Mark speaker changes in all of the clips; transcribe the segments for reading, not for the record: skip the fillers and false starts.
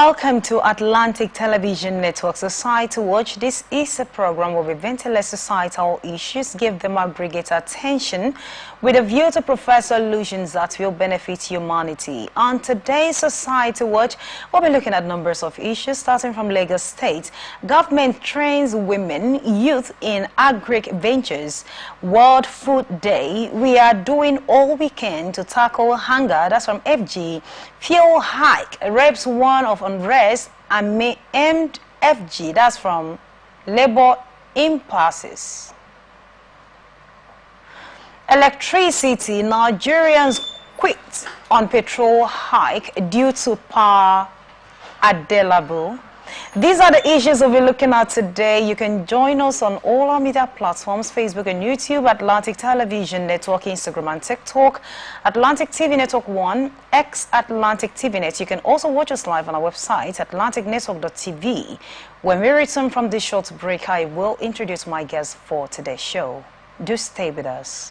Speaker 1: Welcome to Atlantic Television Network Society Watch. This is a program where we ventilate societal issues, give them aggregate attention with a view to provide solutions that will benefit humanity. On today's Society Watch, we'll be looking at numbers of issues starting from Lagos State. Government trains women, youth in agric ventures. World Food Day. We are doing all we can to tackle hunger. That's from FG. Fuel hike. Reps one of unrest and may end FG. That's from Labor Impasses. Electricity. Nigerians quit on petrol hike due to power available. These are the issues we'll be looking at today. You can join us on all our media platforms, Facebook and YouTube, Atlantic Television Network, Instagram and TikTok, Atlantic TV Network 1, X Atlantic TV Net. You can also watch us live on our website, atlanticnetwork.tv. When we return from this short break, I will introduce my guest for today's show. Do stay with us.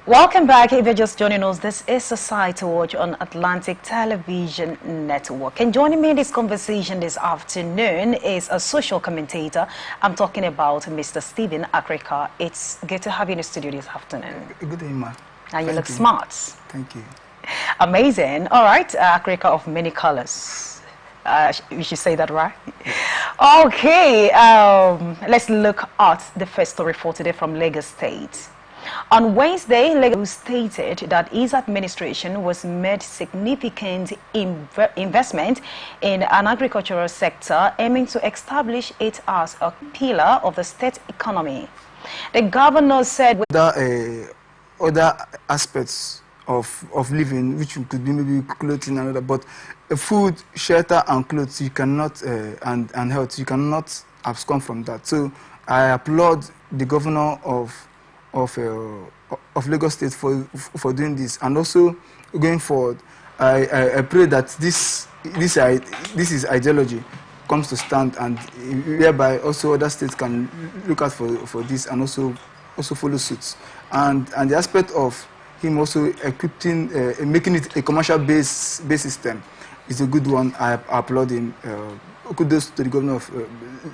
Speaker 1: Welcome back. If you're just joining us, this is Society Watch on Atlantic Television Network. And joining me in this conversation this afternoon is a social commentator. I'm talking about Mr. Stephen Akrika. It's good to have you in the studio this afternoon.
Speaker 2: Good day, ma.
Speaker 1: And you look smart.
Speaker 2: Thank you.
Speaker 1: Amazing. All right, Akrika of many colors. We should say that, right? Okay, let's look at the first story for today from Lagos State. On Wednesday, Lagos stated that his administration was made significant investment in an agricultural sector aiming to establish it as a pillar of the state economy. The governor said
Speaker 2: other aspects of living, which could be maybe clothing and other, but food, shelter and clothes, you cannot, and health, you cannot abscond from that. So I applaud the governor of Lagos State for doing this, and also going forward, I pray that this is ideology comes to stand, and whereby also other states can look out for this and also follow suit. And the aspect of him also equipping, making it a commercial base system is a good one. I applaud him. Kudos to the governor of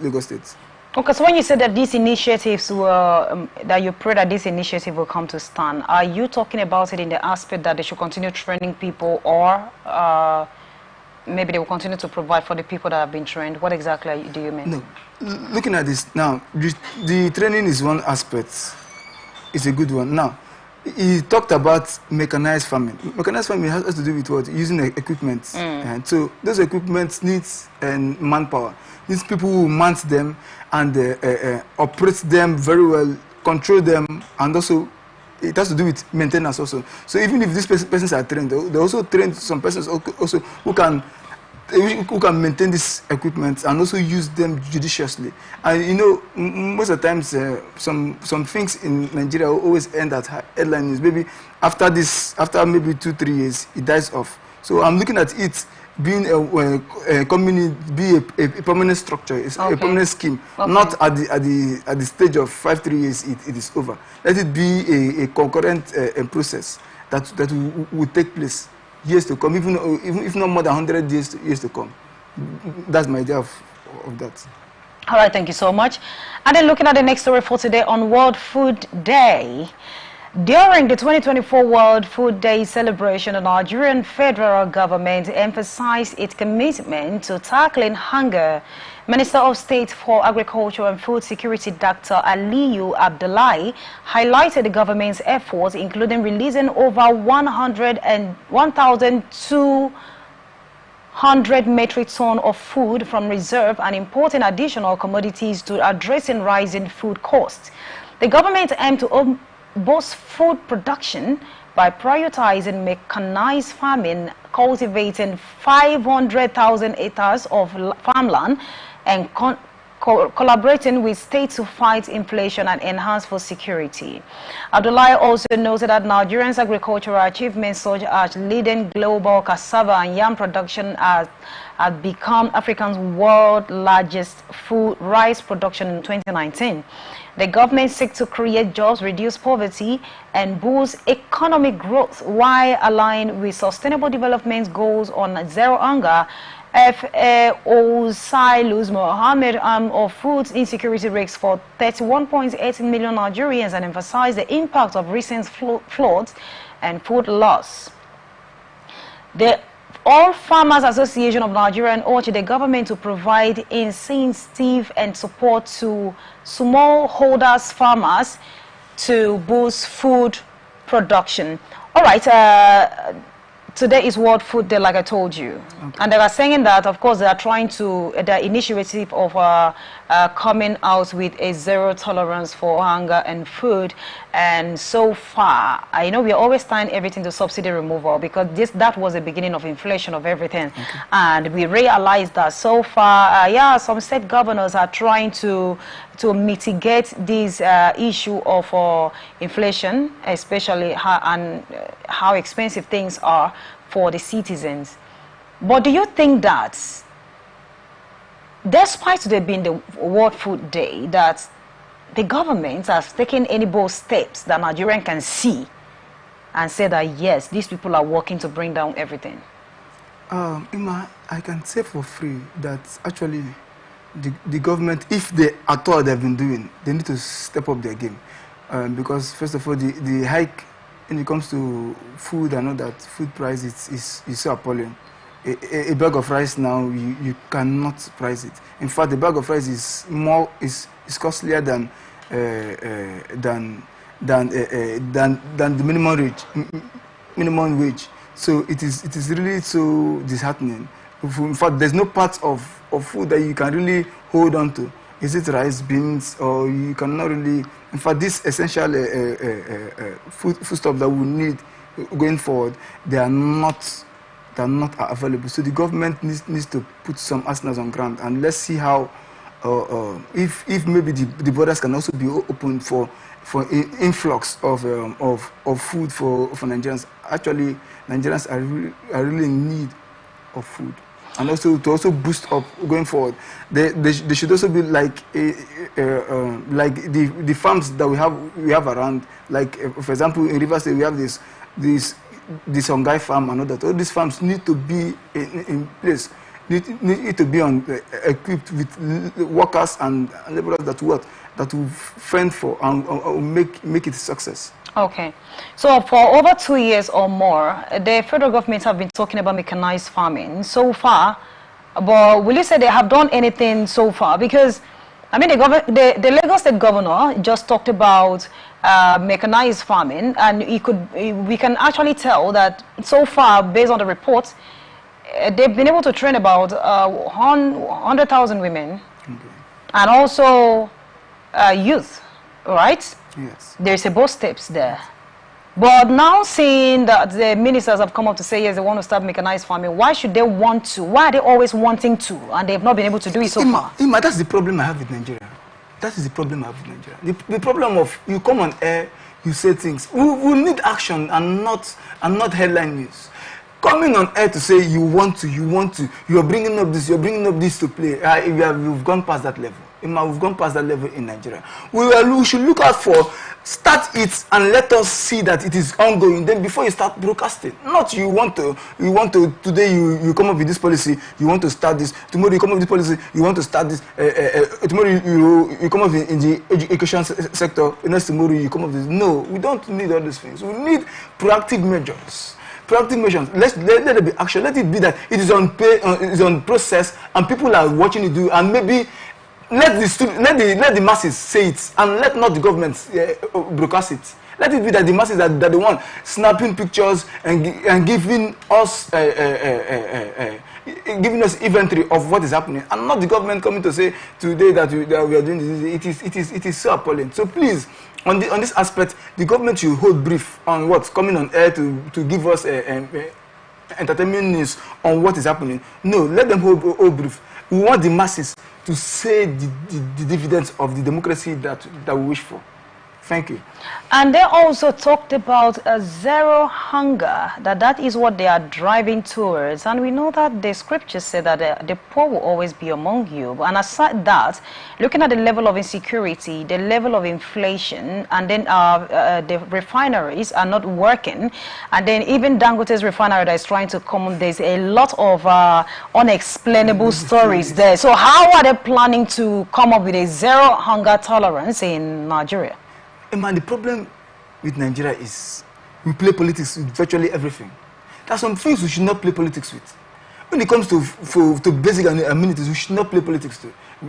Speaker 2: Lagos State.
Speaker 1: Okay, so when you said that these initiatives were, that you pray that this initiative will come to stand, are you talking about it in the aspect that they should continue training people, or maybe they will continue to provide for the people that have been trained? What exactly do you mean?
Speaker 2: No, looking at this now, the training is one aspect. It's a good one. Now, he talked about mechanized farming. Mechanized farming has to do with what? Using equipment. And so those equipment needs manpower. These people who man them and operate them very well, control them, and also it has to do with maintenance also. So even if these persons are trained, they also train some persons also who can maintain this equipment and also use them judiciously. And you know, most of the times, some things in Nigeria always end at headline news. Maybe after maybe 2-3 years, it dies off. So I'm looking at it being a community, be a permanent structure, it's a permanent scheme, not at the stage of 5-3 years it is over. Let it be a concurrent process that will take place years to come, even if not more than 100 years to come. That's my idea of that.
Speaker 1: All right, thank you so much. And then looking at the next story for today on World Food Day. During the 2024 World Food Day celebration, the Nigerian federal government emphasized its commitment to tackling hunger. Minister of State for Agriculture and Food Security, Dr. Aliyu Abdullahi, highlighted the government's efforts, including releasing over 1,200 metric tons of food from reserve and importing additional commodities to addressing rising food costs. The government aimed to boost food production by prioritizing mechanized farming, cultivating 500,000 acres of farmland, and collaborating with states to fight inflation and enhance food security. Abdullahi also noted that Nigerians' agricultural achievements such as leading global cassava and yam production have become Africa's world's largest food rice production in 2019. The government seeks to create jobs, reduce poverty, and boost economic growth while aligning with sustainable development goals on zero hunger Osailus Mohammed of food insecurity risks for 31.8 million Nigerians and emphasized the impact of recent floods and food loss. The All Farmers Association of Nigeria urged the government to provide incentive and support to smallholders farmers to boost food production. All right, today is World Food Day, like I told you. Okay. And they are saying that, of course, they are trying to, the initiative of coming out with a zero tolerance for hunger and food. And so far, I know we are always tying everything to subsidy removal because that was the beginning of inflation of everything. Okay. And we realized that so far, yeah, some state governors are trying to mitigate this issue of inflation, especially how expensive things are for the citizens. But do you think that, despite there being the World Food Day, that the government has taken any bold steps that Nigerian can see and say that, yes, these people are working to bring down everything?
Speaker 2: Ima, I can say for free that actually the government, if they at all they've been doing, they need to step up their game. Because first of all, the hike when it comes to food, I know that food price is so appalling. A bag of rice now, you cannot price it. In fact, the bag of rice is costlier than the minimum wage. So it is really so disheartening. In fact, there's no part of food that you can really hold on to. Is it rice, beans, or you cannot really? In fact, this essential foodstuff that we need going forward, they are not available. So the government needs to put some arsenals on ground, and let's see how if maybe the borders can also be opened for influx of food for Nigerians. Actually, Nigerians are really in need of food. And also to also boost up going forward, they should also be like the farms that we have around. Like for example, in Rivers State we have this Songhai farm and all that. All these farms need to be in place. Need to be equipped with workers and laborers that will fend for and make it a success.
Speaker 1: Okay, so for over 2 years or more, the federal government have been talking about mechanized farming so far, but will you say they have done anything so far? Because, I mean, the Lagos State governor just talked about mechanized farming, and we can actually tell that so far, based on the reports, they've been able to train about 100,000 women, okay, and also youth, right?
Speaker 2: Yes.
Speaker 1: There's a both steps there. But now seeing that the ministers have come up to say, yes, they want to start mechanized farming, why should they want to? Why are they always wanting to? And they've not been able to do it so far.
Speaker 2: Ima, that's the problem I have with Nigeria. That is the problem I have with Nigeria. The problem of you come on air, you say things. We need action and not headline news. Coming on air to say you want to, you're bringing up this to play. We've gone past that level. We've gone past that level in Nigeria. We should look out for, start it and let us see that it is ongoing. Then before you start broadcasting, not you want to today you come up with this policy, you want to start this. Tomorrow you come up with this policy, you want to start this. Tomorrow you come up in the education sector. Next tomorrow you come up with this. No, we don't need all these things. We need proactive measures. Proactive measures. Let it be action. Let it be that it is on process and people are watching it do, and maybe let the masses say it, and let not the government broadcast it. Let it be that the masses are the one snapping pictures and giving us inventory of what is happening, and not the government coming to say today that we are doing this. It is so appalling. So please, on this aspect, the government should hold brief on what's coming on air to give us entertainment news on what is happening. No, let them hold brief. We want the masses to say the dividends of the democracy that we wish for. Thank you.
Speaker 1: And they also talked about zero hunger, that is what they are driving towards. And we know that the scriptures say that the poor will always be among you. And aside that, looking at the level of insecurity, the level of inflation, and then the refineries are not working. And then even Dangote's refinery that is trying to come, there's a lot of unexplainable stories there. So how are they planning to come up with a zero hunger tolerance in Nigeria?
Speaker 2: Man, the problem with Nigeria is we play politics with virtually everything. There are some things we should not play politics with. When it comes to basic amenities, we should not play politics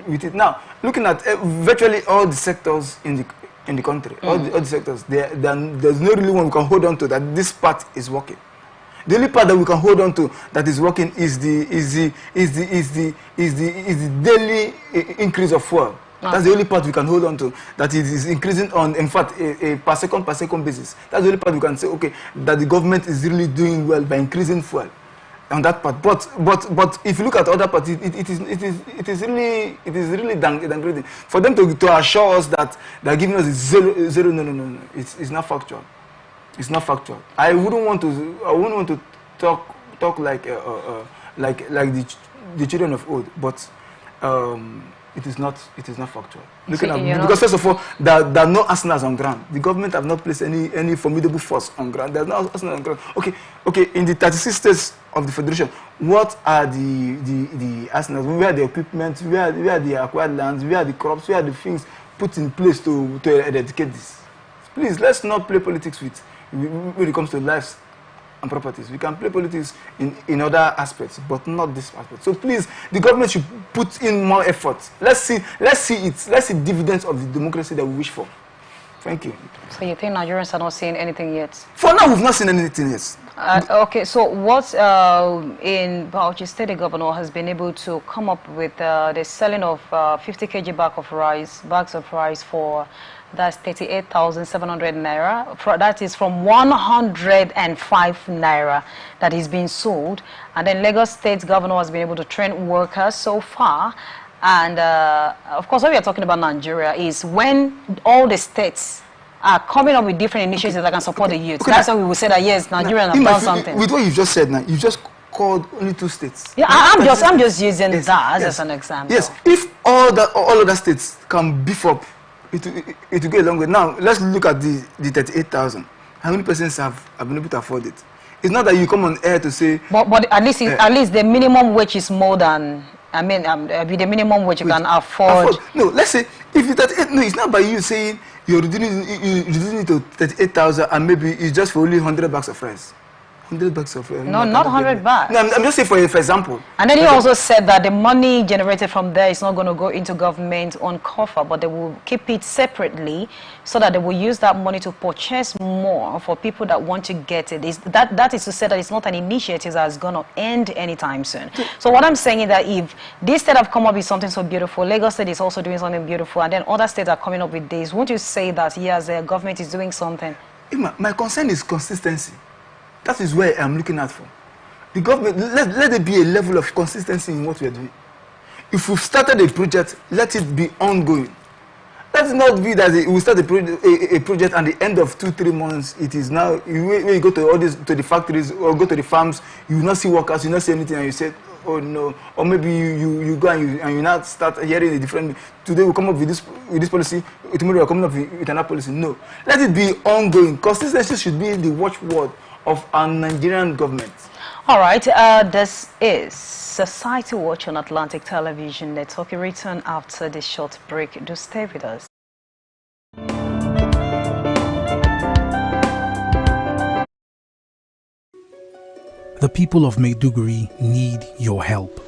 Speaker 2: with it. Now, looking at virtually all the sectors in the country, all the sectors, there's no really one we can hold on to that this part is working. The only part that we can hold on to that is working is the daily increase of fuel. That's the only part we can hold on to, that it is increasing on, in fact, a per second basis. That's the only part we can say, okay, that the government is really doing well by increasing fuel on that part. But if you look at other parts, it is really downgrading. For them to assure us that they're giving us zero, no. It's not factual. It's not factual. I wouldn't want to talk like the children of old, but it is not factual. Because first of all, there are no arsenals on ground. The government have not placed any formidable force on ground. There's no arsenal on ground. Okay. In the 36 states of the federation, what are the arsenals? Where are the equipment? Where are the acquired lands? Where are the crops? Where are the things put in place to eradicate this? Please, let's not play politics when it comes to lives and properties. We can play politics in other aspects, but not this aspect. So please, the government should put in more effort. Let's see dividends of the democracy that we wish for. Thank you.
Speaker 1: So you think Nigerians are not seeing anything yet?
Speaker 2: For now, we've not seen anything yet.
Speaker 1: Okay, so what in Bauchi State, the governor has been able to come up with the selling of 50 kg bags of rice for, that's 38,700 naira. That is from 105 naira that is being sold. And then Lagos State governor has been able to train workers so far. And of course, what we are talking about Nigeria is when all the states are coming up with different initiatives that can support the youth. That's why we will say that yes, Nigeria has done something.
Speaker 2: With what you just said now, you just called only 2 states.
Speaker 1: Yeah, I'm just using that as an example.
Speaker 2: Yes, if all other states can beef up, it will go a long way. Now, let's look at the 38,000. How many persons have been able to afford it? It's not that you come on air to say... But
Speaker 1: at least the minimum wage is more than... I mean, with the minimum wage you can afford...
Speaker 2: No, let's say, if it's not by you saying you're reducing it to 38,000 and maybe it's just for only 100 bags of rice. 100 bags of rice.
Speaker 1: No, not 100 bags.
Speaker 2: No, I'm just saying for example.
Speaker 1: And then he also said that the money generated from there is not going to go into government on coffer, but they will keep it separately so that they will use that money to purchase more for people that want to get it. That is to say that it's not an initiative that is going to end anytime soon. So what I'm saying is that if this state have come up with something so beautiful, Lagos State is also doing something beautiful, and then other states are coming up with this, won't you say that yes, the government is doing something?
Speaker 2: My concern is consistency. That is where I'm looking at for. The government, let there be a level of consistency in what we are doing. If we've started a project, let it be ongoing. Let it not be that we start a project and the end of 2-3 months, it is now, when you go to all these, to the factories or go to the farms, you will not see workers, you will not see anything, and you say, oh no, or maybe you go and you now start hearing a different, today we come up with this policy, tomorrow we're coming up with another policy. No. Let it be ongoing. Consistency should be the watchword of our Nigerian government.
Speaker 1: All right, this is Society Watch on Atlantic Television Network. We return after this short break. Do stay with us.
Speaker 3: The people of Maiduguri need your help.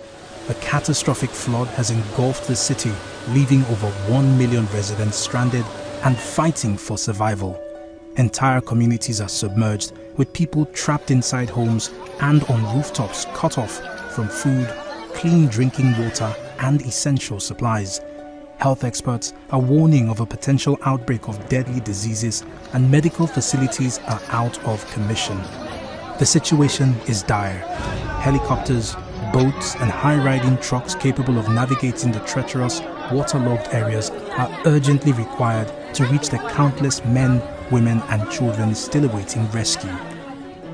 Speaker 3: A catastrophic flood has engulfed the city, leaving over 1 million residents stranded and fighting for survival. Entire communities are submerged, with people trapped inside homes and on rooftops cut off from food, clean drinking water and essential supplies. Health experts are warning of a potential outbreak of deadly diseases, and medical facilities are out of commission. The situation is dire. Helicopters, boats and high-riding trucks capable of navigating the treacherous waterlogged areas are urgently required to reach the countless men, women and children still awaiting rescue.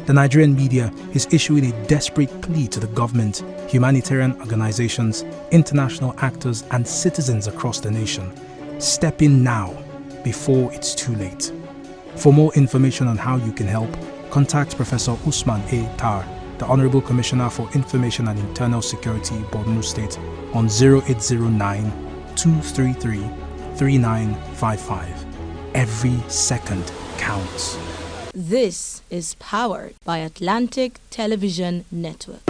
Speaker 3: The Nigerian media is issuing a desperate plea to the government, humanitarian organizations, international actors and citizens across the nation. Step in now, before it's too late. For more information on how you can help, contact Professor Usman A. Tar, the Honorable Commissioner for Information and Internal Security, Borno State, on 0809-233-3955. Every second counts.
Speaker 4: This is powered by Atlantic Television Network.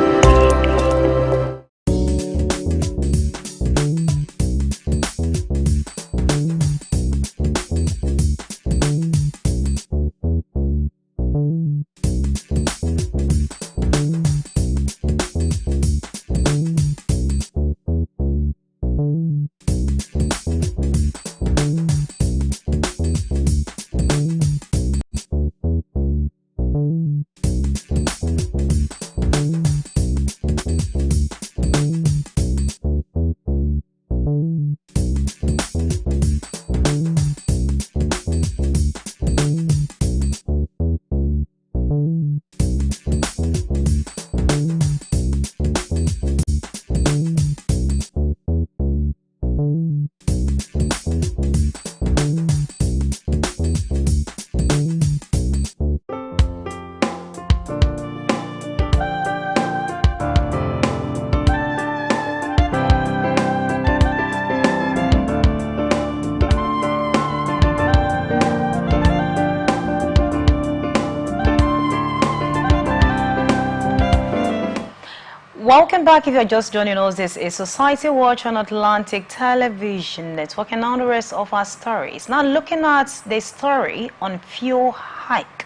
Speaker 1: Welcome back. If you're just joining us, this is Society Watch on Atlantic Television Network, and on the rest of our stories. Now looking at the story on fuel hike.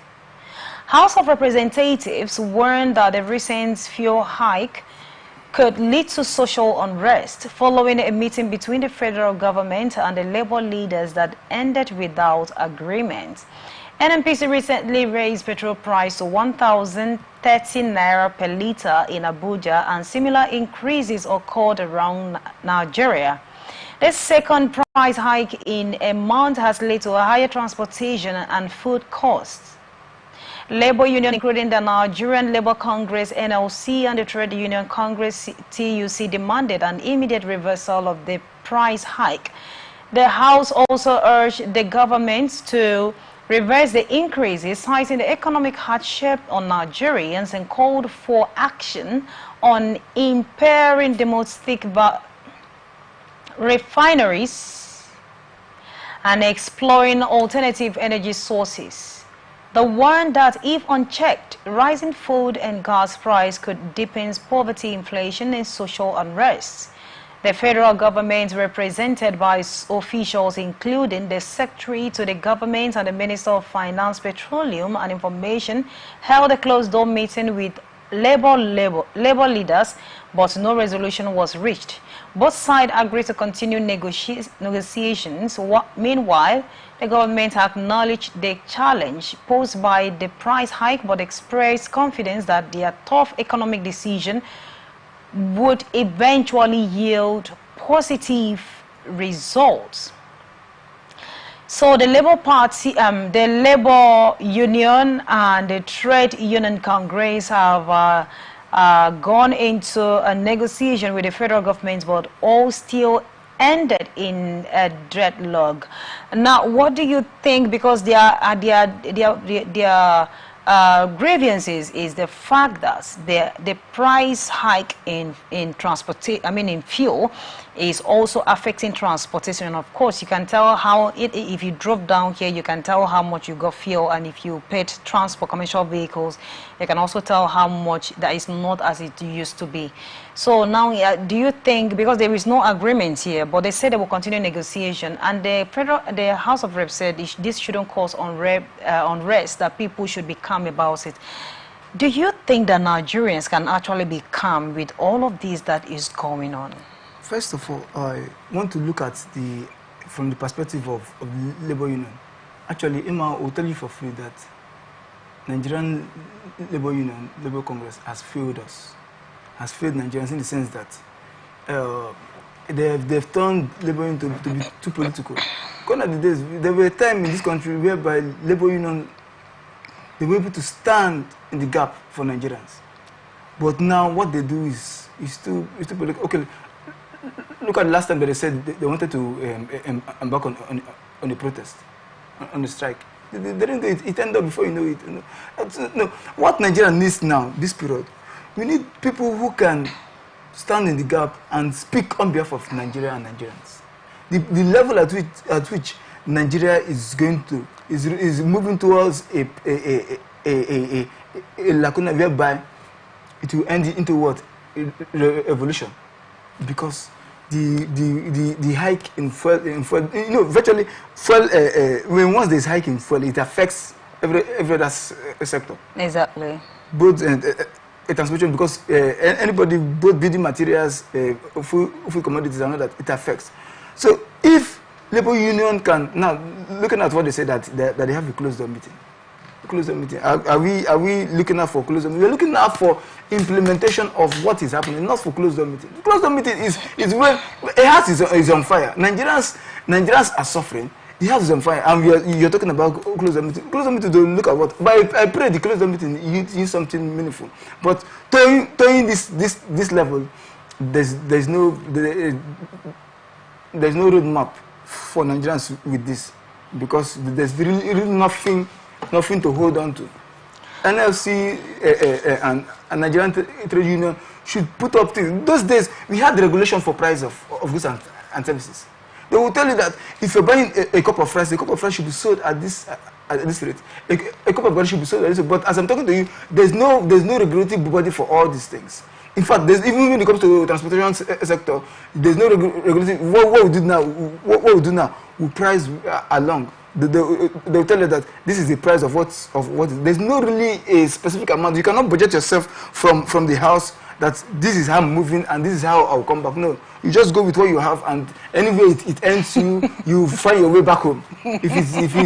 Speaker 1: House of Representatives warned that the recent fuel hike could lead to social unrest following a meeting between the federal government and the labor leaders that ended without agreement. NNPC recently raised petrol price to 1,030 naira per litre in Abuja, and similar increases occurred around Nigeria. The second price hike in a month has led to a higher transportation and food costs. Labor union, including the Nigerian Labour Congress (NLC) and the Trade Union Congress (TUC), demanded an immediate reversal of the price hike. The House also urged the government to reverse the increases, citing the economic hardship on Nigerians, and called for action on impairing domestic refineries and exploring alternative energy sources. They warned that if unchecked, rising food and gas price could deepen poverty, inflation and social unrest. The federal government, represented by officials including the Secretary to the Government and the Minister of Finance, Petroleum and Information, held a closed-door meeting with labor leaders, but no resolution was reached. Both sides agreed to continue negotiations. Meanwhile, the government acknowledged the challenge posed by the price hike, but expressed confidence that their tough economic decision would eventually yield positive results. So the Labour Party, the Labour Union and the Trade Union Congress have gone into a negotiation with the federal government, but all still ended in a deadlock. Now, what do you think? Because their grievances is the fact that the price hike in fuel is also affecting transportation. And of course, you can tell how if you drove down here, you can tell how much you got fuel, and if you paid transport commercial vehicles, you can also tell how much that is not as it used to be. So now, do you think, because there is no agreement here, but they said they will continue negotiation, and the House of Reps said this shouldn't cause unrest, that people should be calm about it. Do you think that Nigerians can actually be calm with all of this that is going on?
Speaker 2: First of all, I want to look at from the perspective of the Labour Union. Actually, Emma will tell you for free that Nigerian Labour Union, Labour Congress has failed us, has failed Nigerians in the sense that they've turned labor union to be too political. Gone are the days. There were a time in this country whereby labor union, they were able to stand in the gap for Nigerians. But now what they do is too political. Okay, look at the last time that they said they wanted to embark on a protest, on a strike. They didn't do it. It ended up before you know it. No, what Nigeria needs now, this period, we need people who can stand in the gap and speak on behalf of Nigeria and Nigerians. The level at which Nigeria is going to is moving towards a lacuna whereby it will end into what? Evolution, because the hike in fuel, virtually fuel. When once there's hike in fuel, it affects every other sector.
Speaker 1: Exactly.
Speaker 2: Both transportation, because anybody, both building materials, food commodities, and all that, it affects. So if labor union can now, looking at what they say that they have a closed door meeting. Are we looking out for closed door meeting? We're looking out for implementation of what is happening, not for closed door meeting. The closed door meeting is when a house is on fire. Nigerians are suffering. The house is on fire, and you're talking about closed door meeting. Closed door meeting don't look at what. But I pray the closed door meeting use something meaningful. But towing this level, there's no roadmap for Nigerians with this, because there's really nothing to hold on to. NLC and Nigerian Trade Union should put up things. Those days, we had the regulation for price of goods and services. They will tell you that if you're buying a cup of rice, should be sold at this rate. A cup of rice should be sold at this rate. But as I'm talking to you, there's no regulatory body for all these things. In fact, even when it comes to the transportation sector, there's no regulatory. What we do now, we price along. They'll tell you that this is the price of what. There's no really a specific amount. You cannot budget yourself from the house that this is how I'm moving and this is how I'll come back. No, you just go with what you have, and anyway it ends, you find your way back home.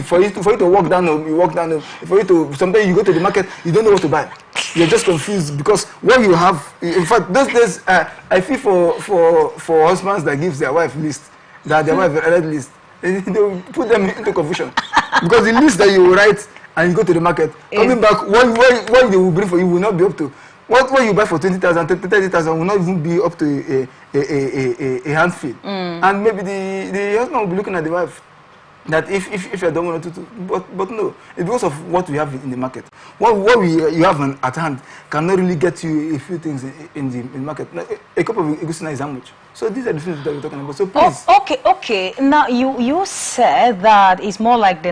Speaker 2: For you to walk down home, you walk down home. For you to sometimes you go to the market, you don't know what to buy. You're just confused because what you have. In fact, those days I feel for husbands that gives their wife list, that their wife read list. They will put them into confusion because the list that you write and you go to the market, coming back, what they will bring for you will not be up to what you buy for 20,000, 30,000 will not even be up to a handful. And maybe the husband will be looking at the wife that if you don't want to, but no, it's because of what we have in the market. What you have at hand cannot really get you a few things in the market. A cup of egusi is how much? So these are the things that we're talking about. So please.
Speaker 1: Okay. Now you said that it's more like the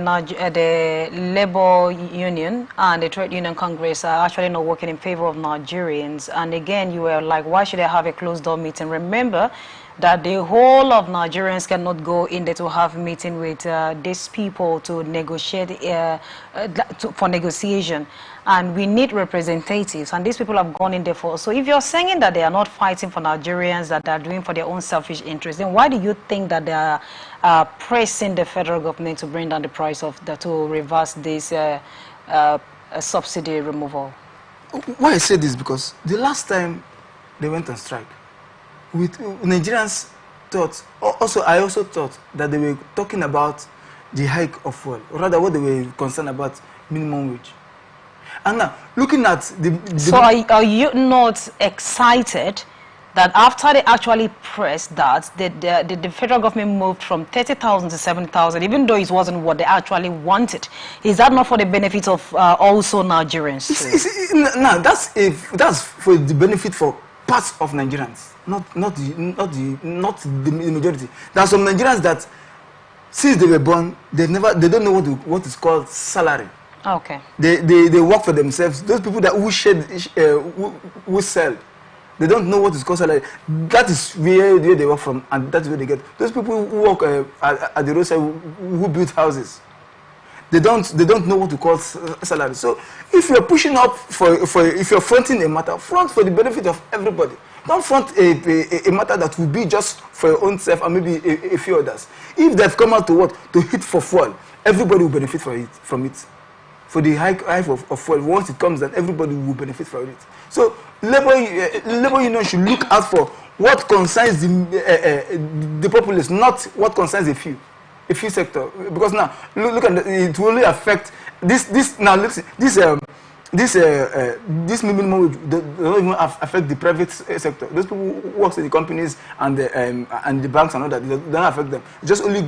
Speaker 1: labor union and the trade union congress are actually not working in favor of Nigerians. And again, you were like, why should I have a closed door meeting? Remember that the whole of Nigerians cannot go in there to have a meeting with these people to negotiate for negotiation. And we need representatives, and these people have gone in there for. So if you're saying that they are not fighting for Nigerians, that they're doing for their own selfish interests, then why do you think that they are pressing the federal government to bring down the price of to reverse this subsidy removal?
Speaker 2: Why I say this, because the last time they went on strike, with Nigerians thought, I also thought that they were talking about the hike of fuel, or rather what they were concerned about, minimum wage. And now, looking at So
Speaker 1: are you not excited that after they actually pressed that, the federal government moved from 30,000 to 7,000, even though it wasn't what they actually wanted? Is that not for the benefit of also Nigerians?
Speaker 2: No, that's for the benefit for parts of Nigerians, not the majority. There are some Nigerians that, since they were born, they don't know what is called salary.
Speaker 1: Okay.
Speaker 2: They work for themselves. Those people that who sell, they don't know what is called salary. That is where they work from, and that's where they get. Those people who work at the roadside, who build houses, they don't know what to call salary. So if you're pushing up if you're fronting a matter, front for the benefit of everybody. Don't front a matter that will be just for your own self and maybe a few others. If they've come out to hit for fuel, everybody will benefit from it. For the hike of fuel, once it comes, then everybody will benefit from it. So labor union should look out for what concerns the populace, not what concerns a few sector. Because now look at it will only affect this now. Let's see, this minimum wage don't even affect the private sector. Those people who work in the companies and the banks and all that, they don't affect them. It's just only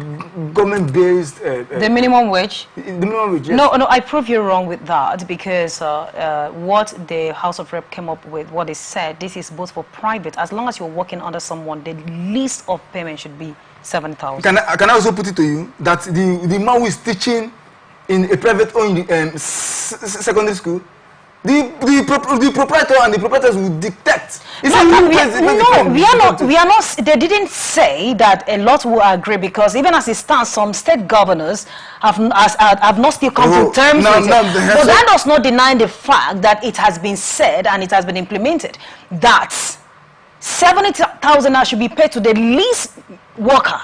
Speaker 2: government based.
Speaker 1: The minimum wage.
Speaker 2: The minimum wage. Yes.
Speaker 1: No, I prove you wrong with that, because what the House of Rep came up with, what they said, this is both for private. As long as you're working under someone, the least of payment should be 7,000.
Speaker 2: Can I also put it to you that the man who is teaching in a private-owned secondary school, the proprietor and the proprietors will dictate.
Speaker 1: We are not. They didn't say that a lot will agree, because even as it stands, some state governors have not still come to terms with it. But that does not deny the fact that it has been said and it has been implemented that 70,000 should be paid to the least worker,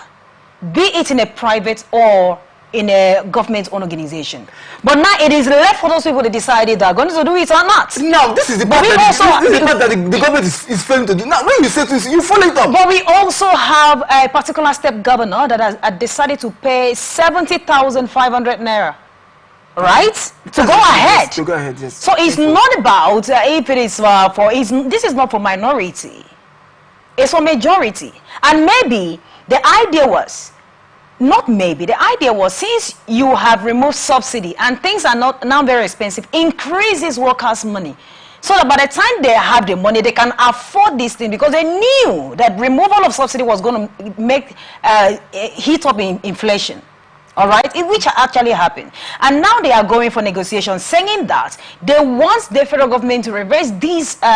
Speaker 1: be it in a private or in a government-owned organization. But now it is left for those people to decide if they're going to do it or not.
Speaker 2: Now, this is the part that the government is failing to do. Now, when you say this, you follow it up.
Speaker 1: But we also have a particular step governor that has decided to pay 70,500 naira. Right? To go ahead.
Speaker 2: Yes, to go ahead, yes.
Speaker 1: So it's not about if it is this is not for minority. It's for majority. And maybe the idea was, the idea was, since you have removed subsidy and things are not now very expensive, increase these workers' money, so that by the time they have the money, they can afford this thing, because they knew that removal of subsidy was going to make heat up in inflation. All right, which actually happened. And now they are going for negotiations, saying that they want the federal government to reverse this price,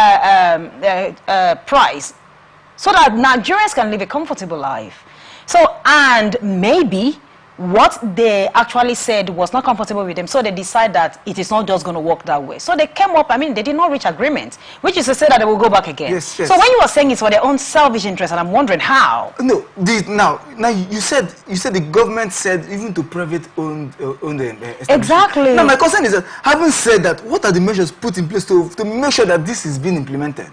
Speaker 1: so that Nigerians can live a comfortable life. So, and maybe what they actually said was not comfortable with them, so they decide that it is not just going to work that way. So they came up, they did not reach agreement, which is to say that they will go back again.
Speaker 2: Yes, yes.
Speaker 1: So when you were saying it's for their own selfish interest, and I'm wondering how.
Speaker 2: No, now you said the government said even to private-owned
Speaker 1: exactly.
Speaker 2: Now my concern is that, having said that, what are the measures put in place to make sure that this is being implemented?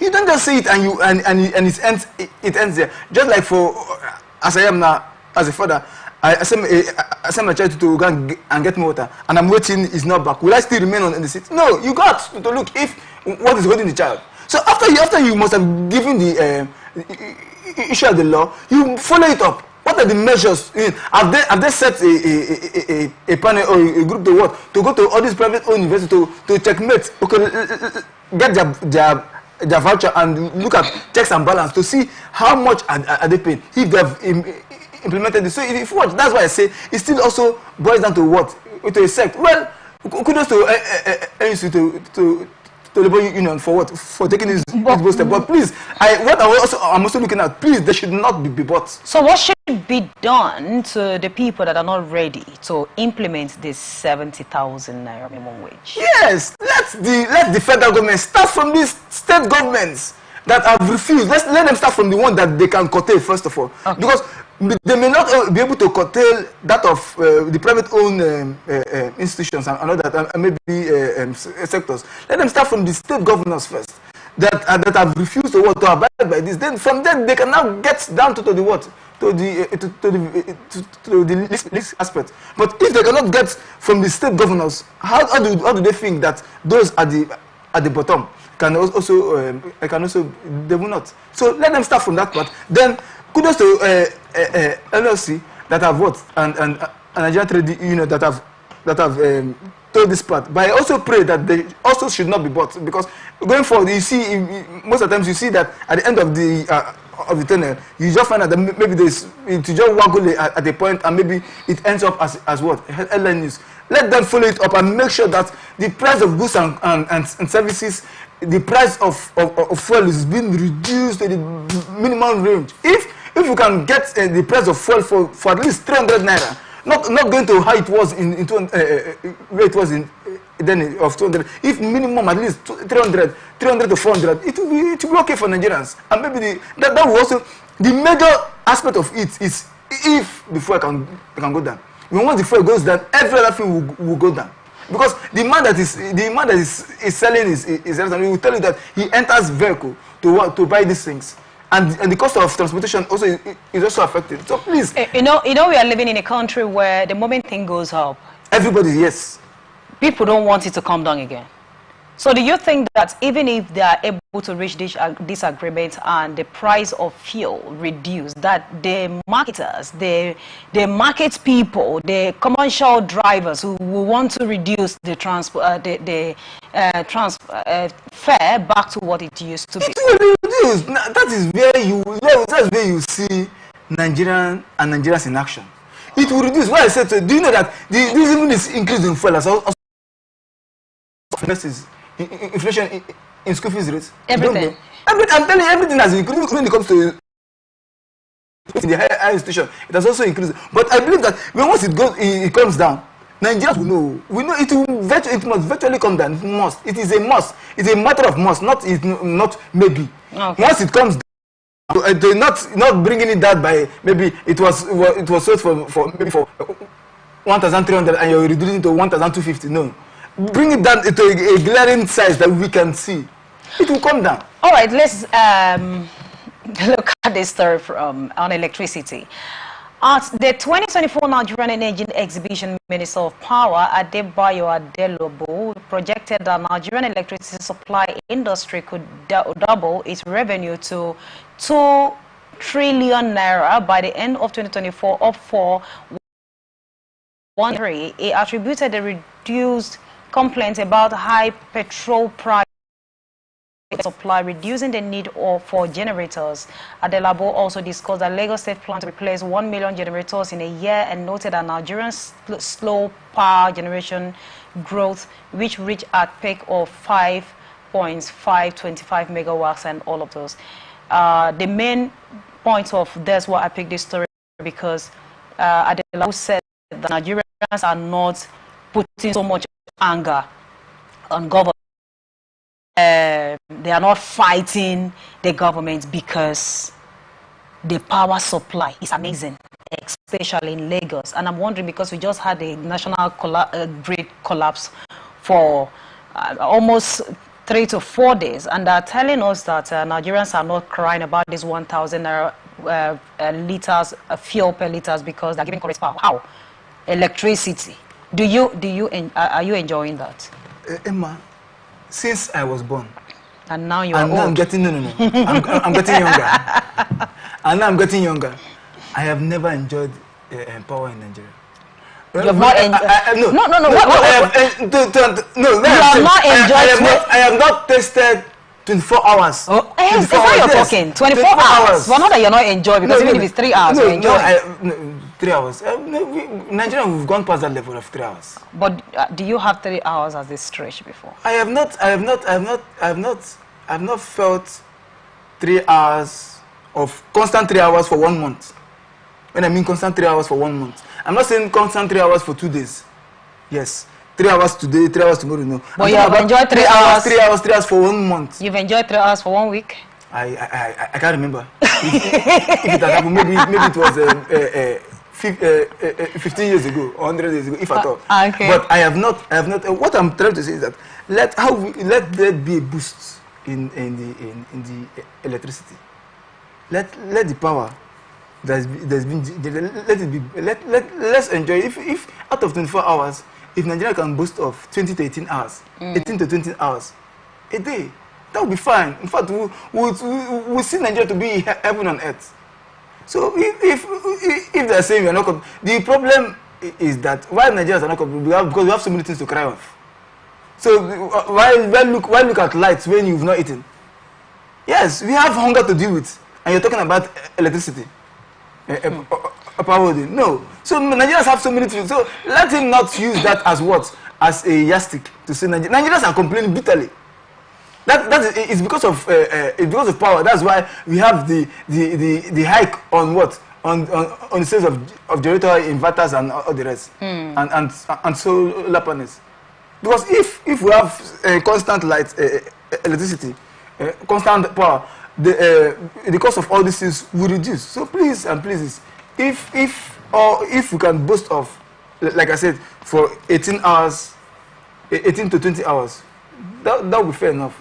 Speaker 2: You don't just say it and it ends there. Just like for as I am now as a father, I send my child to go and get me water, and I'm waiting, he's not back. Will I still remain on the seat? No, you got to look if what is holding the child. So after you must have given the issue of the law, you follow it up. What are the measures? Have they set a panel or a group to go to all these private-owned universities to checkmate? Okay, get their voucher and look at checks and balance to see how much are they paying, if they have implemented this. So if you watch, that's why I say it still also boils down to what? To a sect. Well, kudos to labor union for what? For taking this step. But please, I'm also looking at, please, they should not be bought.
Speaker 1: So what should be done to the people that are not ready to implement this 70,000 naira minimum wage?
Speaker 2: Yes, let the federal government start from these state governments that have refused. Let them start from the one that they can curtail first of all, okay. Because they may not be able to curtail that of the private-owned institutions and all that, and maybe sectors. Let them start from the state governors first that have refused to abide by this. Then from then they can now get down to the what? To the least aspect. But if they cannot get from the state governors, how do they think that those at the bottom can also they will not? So let them start from that part. Then kudos to LLC that have what and Nigerian Trade Union that have told this part. But I also pray that they also should not be bought, because going forward, you see, most of the times you see that at the end of the tunnel, you just find out that maybe there's to just waggle at a point, and maybe it ends up as what? Headline news. Let them follow it up and make sure that the price of goods and services, the price of fuel is being reduced to the minimum range. If you can get the price of fuel for at least 300 naira, not going to how it was where it was in then of 200. If minimum at least 300 to 400, it will be okay for Nigerians. And maybe that will also, the major aspect of it is if the fuel can go down. Once the fuel goes down, every other thing will go down. Because the man that is selling his he will tell you that he enters vehicle to buy these things. and the cost of transportation also is also affected. So please,
Speaker 1: you know, we are living in a country where the moment thing goes up,
Speaker 2: everybody, yes,
Speaker 1: people don't want it to come down again. So do you think that even if they are able to reach this agreement and the price of fuel reduced, that the marketers, the market people, the commercial drivers who will want to reduce the fare back to what it used to be?
Speaker 2: it will be reduced. That's where you see Nigerians in action. It will reduce. Why I said to you, do you know that this even is increase in fuel as also is inflation in school fees rates?
Speaker 1: Everything.
Speaker 2: I'm telling you, everything has increased when it comes to the higher institution. It has also increased. But I believe that once it comes down, Nigerians will know. We know it must virtually come down. It must. It is a must. It's a matter of must. Not maybe. Okay. Once it comes down, they're not bringing it down by maybe it was sold for maybe for 1,300 and you're reducing it to 1,250. No. Bring it down to a glaring size that we can see. It will come down.
Speaker 1: All right, let's look at this story from on electricity. At the 2024 Nigerian Energy Exhibition, Minister of Power Adebayo Adelobo projected that Nigerian electricity supply industry could double its revenue to 2 trillion naira by the end of 2024, up for 1.3. He attributed the reduced complaints about high petrol price supply, reducing the need for generators. Adelabo also discussed that Lagos State plans to replace 1 million generators in a year and noted that Nigeria's slow power generation growth, which reached at peak of 5.525 megawatts and all of those. The main point of this, why I picked this story, because Adelabo said that Nigerians are not putting so much anger on government. They are not fighting the government because the power supply is amazing, especially in Lagos. And I'm wondering, because we just had a national grid collapse for almost 3 to 4 days, and they're telling us that Nigerians are not crying about this 1,000 liters fuel per liters because they're giving correct power. How? Electricity. Are you enjoying that?
Speaker 2: Emma, since I was born,
Speaker 1: and now you are old.
Speaker 2: I'm getting I'm getting younger. And now I'm getting younger. I have never enjoyed power in Nigeria.
Speaker 1: You have not enjoyed? No.
Speaker 2: You
Speaker 1: have not enjoyed.
Speaker 2: I have not tasted 24 hours.
Speaker 1: Oh, yes, that's how you're talking. 24 hours. Well, not that you're not enjoying, because even if it's 3 hours, you enjoy.
Speaker 2: 3 hours. Nigeria, we've gone past that level of 3 hours.
Speaker 1: But do you have 3 hours as a stretch before?
Speaker 2: I have not felt 3 hours of constant 3 hours for 1 month. When I mean constant 3 hours for 1 month, I'm not saying constant 3 hours for 2 days. Yes, 3 hours today, 3 hours tomorrow. No.
Speaker 1: But you have enjoyed 3 hours.
Speaker 2: 3 hours for 1 month.
Speaker 1: You've enjoyed 3 hours for 1 week.
Speaker 2: I can't remember. if it had happened, maybe it was 15 years ago or 100 years ago, if at all.
Speaker 1: Okay.
Speaker 2: But I have not. What I'm trying to say is that let there be a boost in the electricity. Let the power let's enjoy. If out of 24 hours, if Nigeria can boast of 20 to 18 hours, 18 to 20 hours a day, that would be fine. In fact, we see Nigeria to be heaven on earth. So if they're saying we are not, the problem is that why Nigerians are not, because we have so many things to cry off. So why look at lights when you've not eaten? Yes, we have hunger to deal with, and you're talking about electricity. Power. No. So Nigerians have so many things. So let him not use that as what? As a yardstick to say Nigerians are complaining bitterly. It's because of power. That's why we have the hike on what? On the sales of generator inverters and all the rest. And solar panels. Because if we have constant light, constant power, the cost of all these things will reduce. So please and please, if we can boast of, like I said, for 18 hours, 18 to 20 hours, that will be fair enough.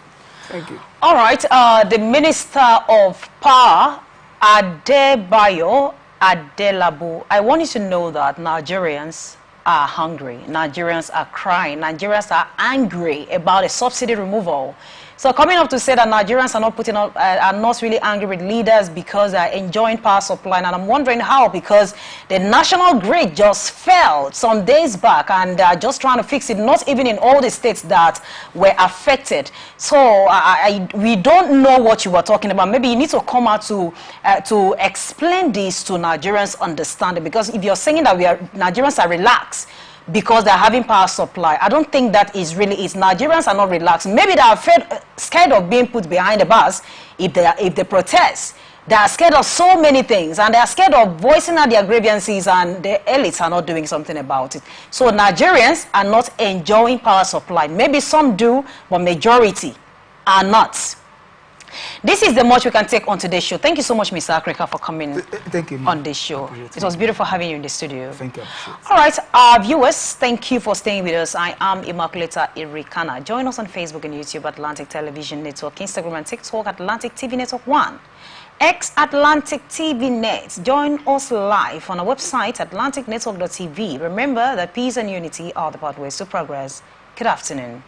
Speaker 2: Thank you.
Speaker 1: All right. The Minister of Power, Adebayo Adelabu, I want you to know that Nigerians are hungry. Nigerians are crying. Nigerians are angry about a subsidy removal. So coming up to say that Nigerians are not really angry with leaders because they are enjoying power supply, and I'm wondering how, because the national grid just fell some days back and they're just trying to fix it, not even in all the states that were affected. So we don't know what you were talking about. Maybe you need to come out to explain this to Nigerians understanding, because if you're saying that Nigerians are relaxed because they're having power supply, I don't think that is really it. Nigerians are not relaxed. Maybe they are scared of being put behind the bars if they protest. They are scared of so many things, and they are scared of voicing out their grievances, and the elites are not doing something about it. So Nigerians are not enjoying power supply. Maybe some do, but majority are not. This is the much we can take on today's show. Thank you so much, Mr. Akrika, for coming on this show. It was beautiful having you in the studio.
Speaker 2: Thank you.
Speaker 1: All right, our viewers, thank you for staying with us. I am Immaculata Irikana. Join us on Facebook and YouTube, Atlantic Television Network, Instagram and TikTok, Atlantic TV Network 1. X Atlantic TV Net. Join us live on our website, atlanticnetwork.tv. Remember that peace and unity are the pathways to progress. Good afternoon.